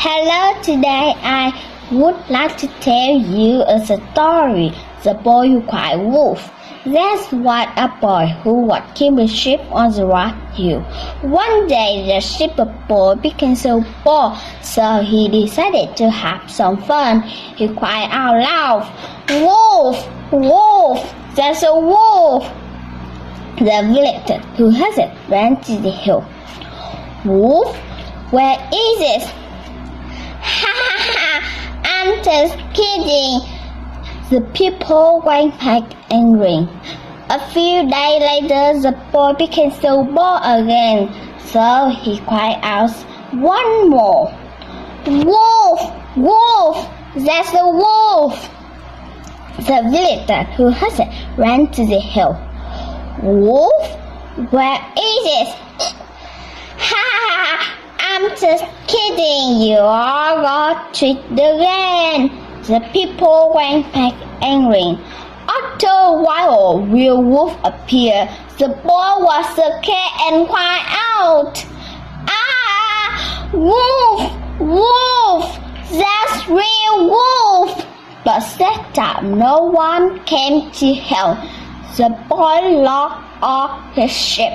Hello, today I would like to tell you a story. The Boy Who Cried Wolf. There's once a boy who was keeping sheep on the rock hill. One day the sheep boy became so bored, so he decided to have some fun. He cried out loud, "Wolf! Wolf! There's a wolf!" The villager who heard it ran to the hill. "Wolf? Where is it?" "Ha ha ha! I'm just kidding." The people went back angry. A few days later, the boy became so bored again, so he cried out one more, "Wolf! Wolf! There's a wolf!" The villager who heard it ran to the hill. "Wolf? Where is it?" "Ha ha ha! I'm just kidding. You all got tricked again." The people went back angry. After a while, a real wolf appeared. The boy was scared and cried out, "Ah! Wolf! Wolf! That's real wolf!" But that time no one came to help. The boy lost all his sheep.